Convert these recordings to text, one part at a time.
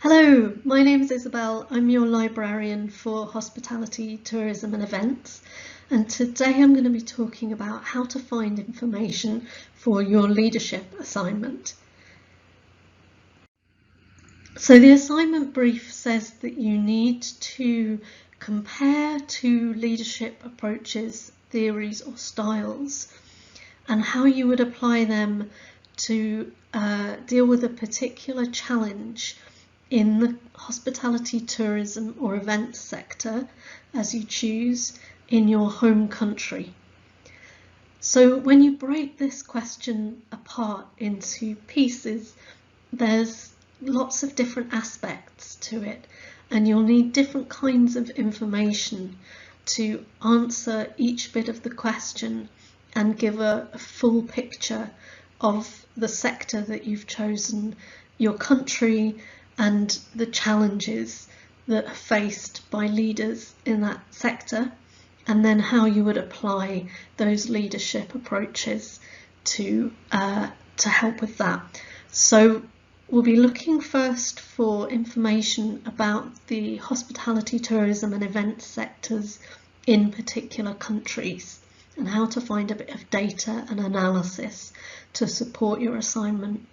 Hello, my name is Isabel. I'm your librarian for hospitality, tourism and events. And today I'm going to be talking about how to find information for your leadership assignment. So the assignment brief says that you need to compare two leadership approaches, theories or styles, and how you would apply them to deal with a particular challenge in the hospitality, tourism or events sector, as you choose, in your home country. So when you break this question apart into pieces, there's lots of different aspects to it, and you'll need different kinds of information to answer each bit of the question and give a full picture of the sector that you've chosen, your country, and the challenges that are faced by leaders in that sector, and then how you would apply those leadership approaches to help with that. So we'll be looking first for information about the hospitality, tourism and events sectors in particular countries, and how to find a bit of data and analysis to support your assignment.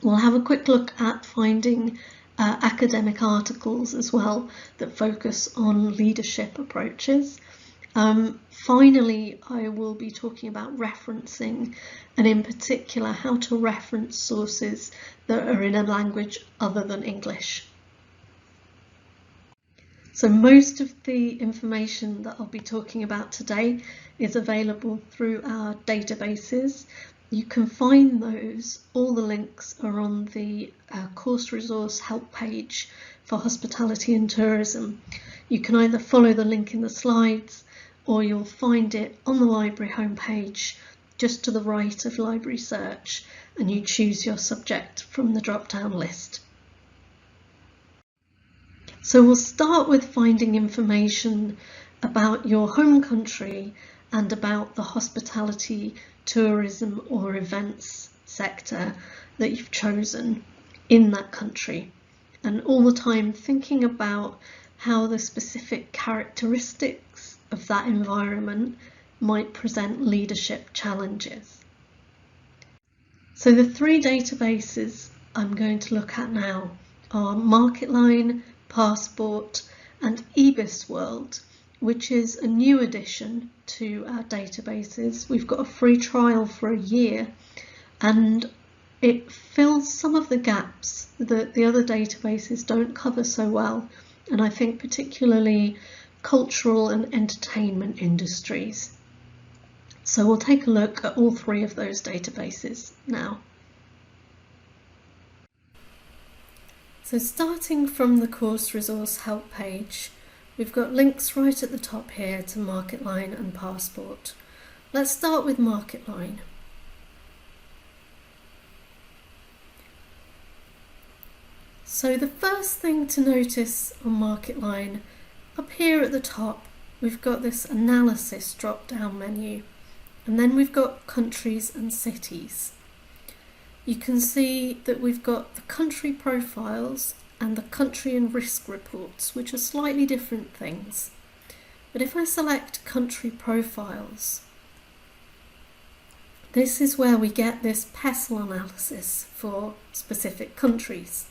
We'll have a quick look at finding academic articles as well that focus on leadership approaches. Finally, I will be talking about referencing, and in particular how to reference sources that are in a language other than English. So most of the information that I'll be talking about today is available through our databases. You can find those, all the links are on the course resource help page for hospitality and tourism. You can either follow the link in the slides, or you'll find it on the library homepage just to the right of library search, and you choose your subject from the drop-down list. So we'll start with finding information about your home country and about the hospitality, tourism or events sector that you've chosen in that country, and all the time thinking about how the specific characteristics of that environment might present leadership challenges. So the three databases I'm going to look at now are MarketLine, Passport and eBisWorld, which is a new addition to our databases. We've got a free trial for a year, and it fills some of the gaps that the other databases don't cover so well, and I think particularly cultural and entertainment industries. So we'll take a look at all three of those databases now. So starting from the course resource help page, we've got links right at the top here to MarketLine and Passport. Let's start with MarketLine. So the first thing to notice on MarketLine, up here at the top, we've got this analysis drop-down menu, and then we've got countries and cities. You can see that we've got the country profiles and the country and risk reports, which are slightly different things. But if I select country profiles, this is where we get this PESTLE analysis for specific countries.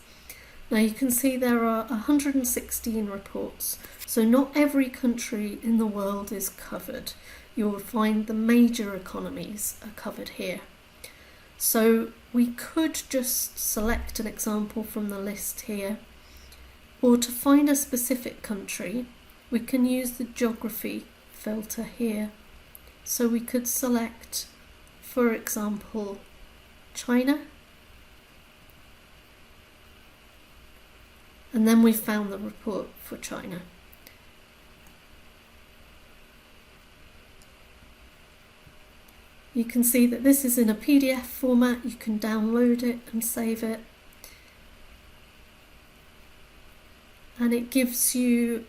Now you can see there are 116 reports, so not every country in the world is covered. You will find the major economies are covered here. So we could just select an example from the list here, or to find a specific country, we can use the geography filter here. So we could select, for example, China, and then we found the report for China. You can see that this is in a PDF format. You can download it and save it. And it gives you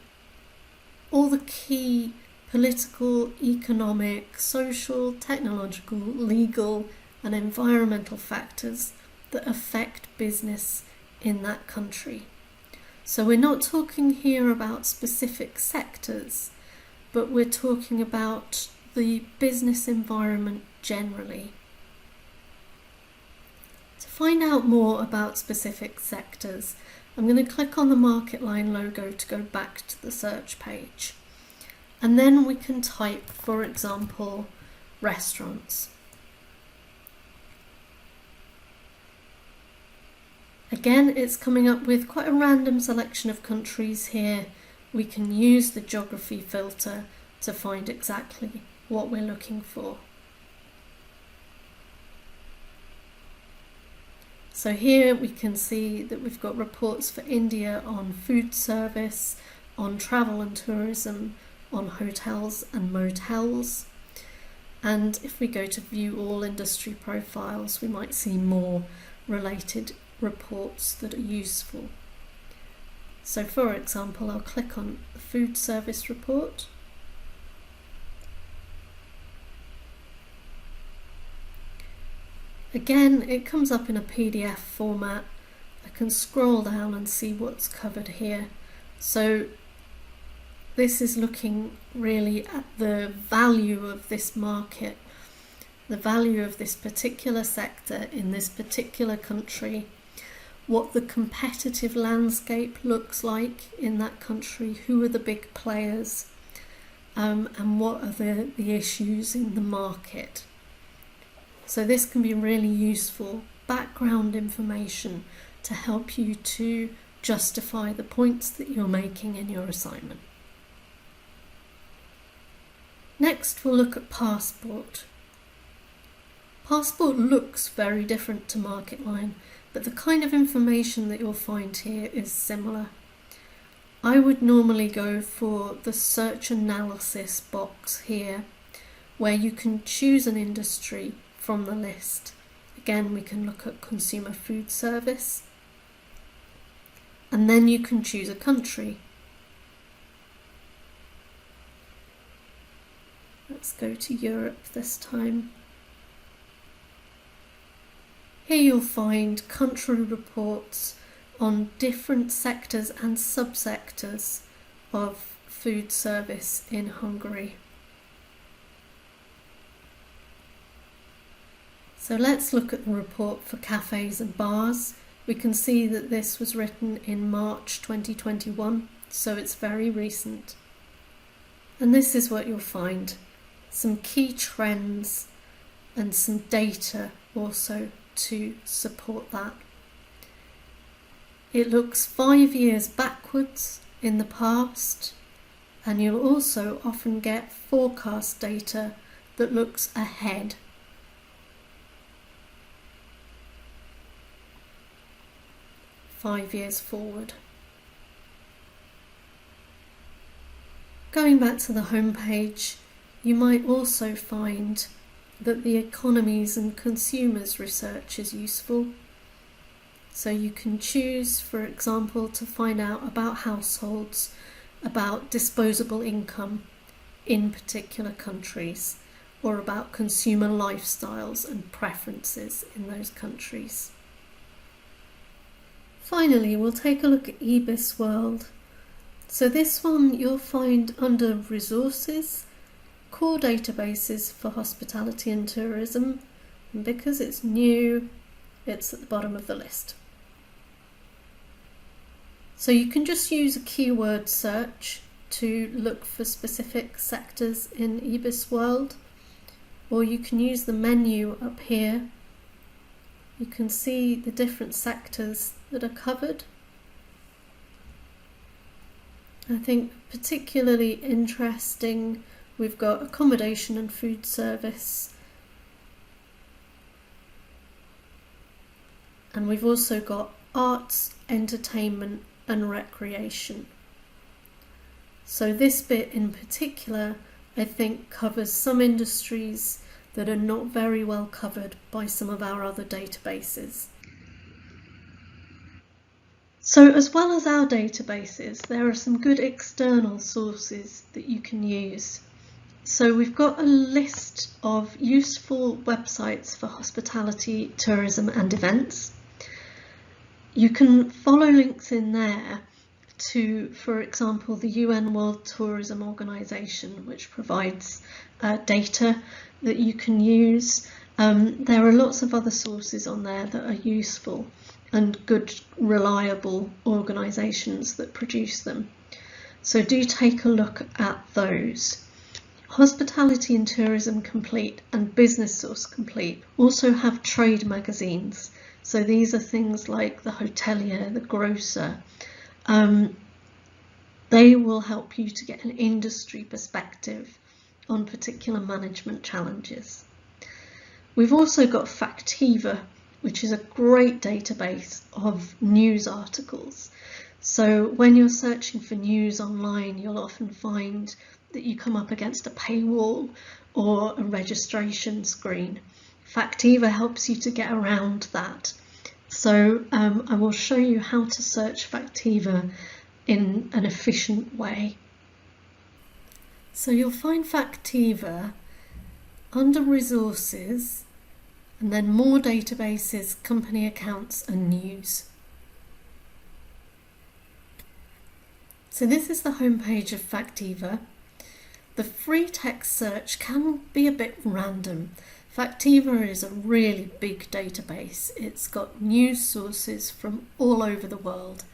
all the key political, economic, social, technological, legal and environmental factors that affect business in that country. So we're not talking here about specific sectors, but we're talking about the business environment generally. To find out more about specific sectors, I'm going to click on the market line logo to go back to the search page. And then we can type, for example, restaurants. Again, it's coming up with quite a random selection of countries here. We can use the geography filter to find exactly what we're looking for. So here we can see that we've got reports for India on food service, on travel and tourism, on hotels and motels. And if we go to view all industry profiles, we might see more related reports that are useful. So for example, I'll click on the food service report. Again, it comes up in a PDF format. I can scroll down and see what's covered here. So this is looking really at the value of this market, the value of this particular sector in this particular country, what the competitive landscape looks like in that country, who are the big players, and what are the issues in the market. So this can be really useful background information to help you to justify the points that you're making in your assignment. Next, we'll look at Passport. Passport looks very different to MarketLine, but the kind of information that you'll find here is similar. I would normally go for the search analysis box here, where you can choose an industry from the list. Again, we can look at consumer food service, and then you can choose a country. Let's go to Europe this time. Here you'll find country reports on different sectors and subsectors of food service in Hungary. So let's look at the report for cafes and bars. We can see that this was written in March 2021, so it's very recent. And this is what you'll find. Some key trends and some data also to support that. It looks 5 years backwards in the past, and you'll also often get forecast data that looks ahead. Five years forward. Going back to the home page, you might also find that the economies and consumers research is useful. So you can choose, for example, to find out about households, about disposable income in particular countries, or about consumer lifestyles and preferences in those countries. Finally, we'll take a look at IBIS World. So this one you'll find under Resources, Core Databases for Hospitality and Tourism, and because it's new, it's at the bottom of the list. So you can just use a keyword search to look for specific sectors in IBIS World, or you can use the menu up here. You can see the different sectors that are covered. I think particularly interesting, we've got accommodation and food service, and we've also got arts, entertainment and recreation. So this bit in particular, I think, covers some industries that are not very well covered by some of our other databases. So as well as our databases, there are some good external sources that you can use. So we've got a list of useful websites for hospitality, tourism and events. You can follow links in there to, for example, the UN World Tourism Organization, which provides data that you can use. There are lots of other sources on there that are useful and good, reliable organisations that produce them. So do take a look at those. Hospitality and Tourism Complete and Business Source Complete also have trade magazines. So these are things like the hotelier, the grocer. They will help you to get an industry perspective on particular management challenges. We've also got Factiva, which is a great database of news articles. So when you're searching for news online, you'll often find that you come up against a paywall or a registration screen. Factiva helps you to get around that. So I will show you how to search Factiva in an efficient way. So you'll find Factiva under Resources, and then More Databases, Company Accounts and News. So this is the homepage of Factiva. The free text search can be a bit random. Factiva is a really big database. It's got news sources from all over the world.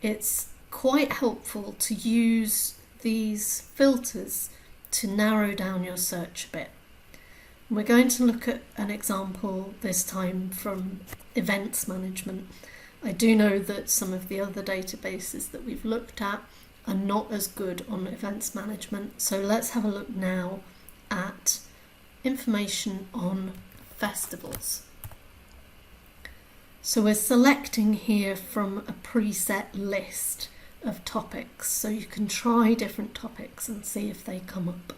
It's quite helpful to use these filters to narrow down your search a bit. We're going to look at an example this time from events management. I do know that some of the other databases that we've looked at are not as good on events management, so let's have a look now at information on festivals. So we're selecting here from a preset list of topics, so you can try different topics and see if they come up.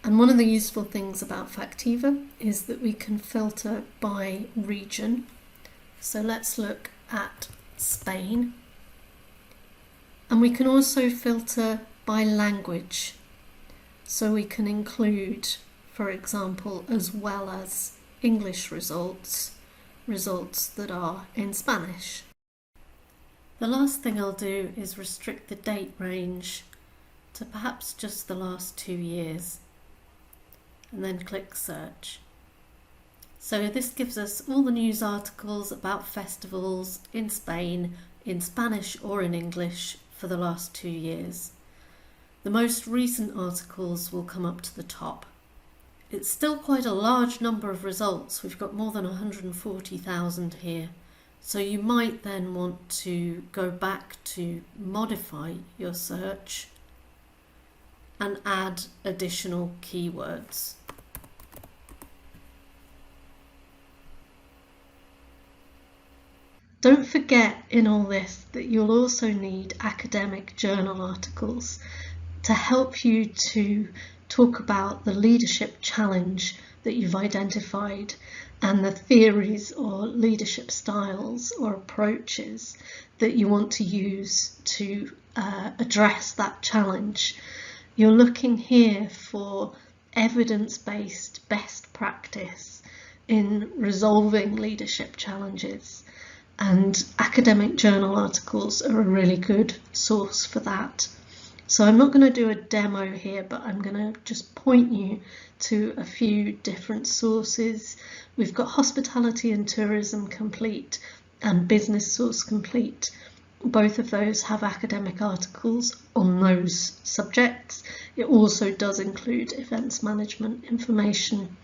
And one of the useful things about Factiva is that we can filter by region. So let's look at Spain. And we can also filter by language. So we can include, for example, as well as English results that are in Spanish. The last thing I'll do is restrict the date range to perhaps just the last 2 years, and then click search. So this gives us all the news articles about festivals in Spain, in Spanish or in English for the last 2 years. The most recent articles will come up to the top. It's still quite a large number of results. We've got more than 140,000 here. So you might then want to go back to modify your search and add additional keywords. Don't forget in all this that you'll also need academic journal articles to help you to talk about the leadership challenge that you've identified and the theories or leadership styles or approaches that you want to use to address that challenge. You're looking here for evidence-based best practice in resolving leadership challenges, and academic journal articles are a really good source for that. So I'm not going to do a demo here, but I'm going to just point you to a few different sources. We've got Hospitality and Tourism Complete and Business Source Complete. Both of those have academic articles on those subjects. It also does include events management information.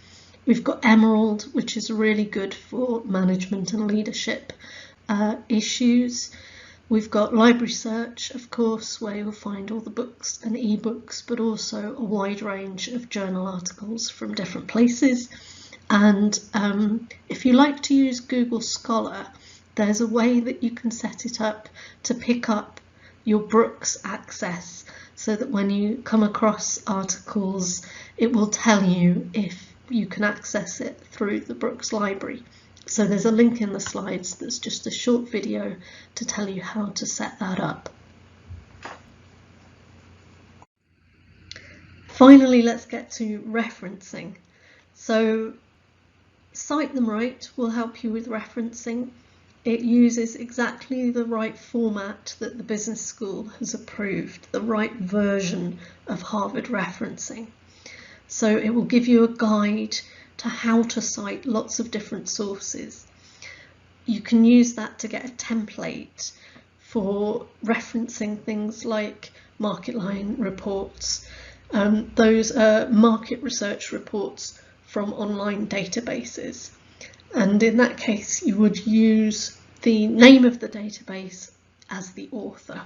We've got Emerald, which is really good for management and leadership issues. We've got Library Search, of course, where you'll find all the books and ebooks, but also a wide range of journal articles from different places. And if you like to use Google Scholar, there's a way that you can set it up to pick up your Brooks access, so that when you come across articles, it will tell you if you can access it through the Brooks library. So there's a link in the slides that's just a short video to tell you how to set that up. Finally, let's get to referencing. So Cite Them Right will help you with referencing. it uses exactly the right format that the business school has approved, the right version of Harvard referencing. So it will give you a guide to how to cite lots of different sources. You can use that to get a template for referencing things like market line reports. Those are market research reports from online databases. And in that case, you would use the name of the database as the author.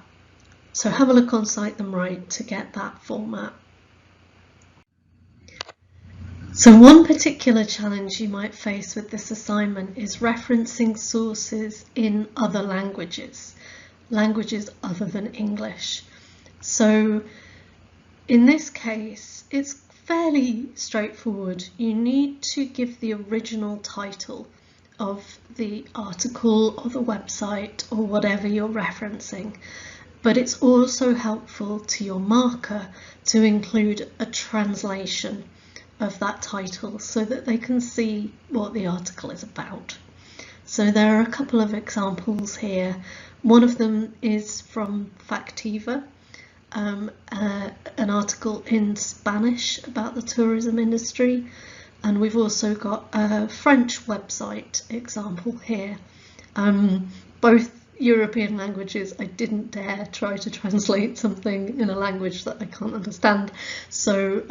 So have a look on Cite Them Right to get that format. So one particular challenge you might face with this assignment is referencing sources in other languages other than English. So in this case, it's fairly straightforward. You need to give the original title of the article or the website or whatever you're referencing, but it's also helpful to your marker to include a translation of that title so that they can see what the article is about. So there are a couple of examples here. One of them is from Factiva, an article in Spanish about the tourism industry, and we've also got a French website example here. Both European languages. I didn't dare try to translate something in a language that I can't understand, so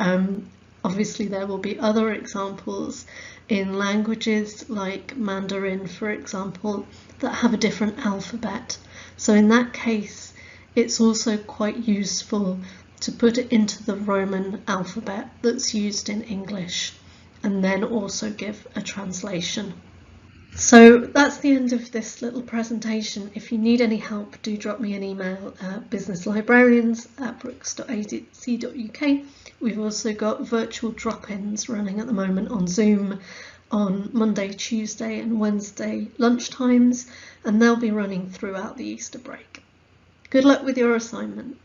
obviously there will be other examples in languages like Mandarin, for example, that have a different alphabet. So in that case, it's also quite useful to put it into the Roman alphabet that's used in English, and then also give a translation. So that's the end of this little presentation. If you need any help, do drop me an email at businesslibrarians@brooks.ac.uk. We've also got virtual drop-ins running at the moment on Zoom on Monday, Tuesday and Wednesday lunchtimes, and they'll be running throughout the Easter break. Good luck with your assignment.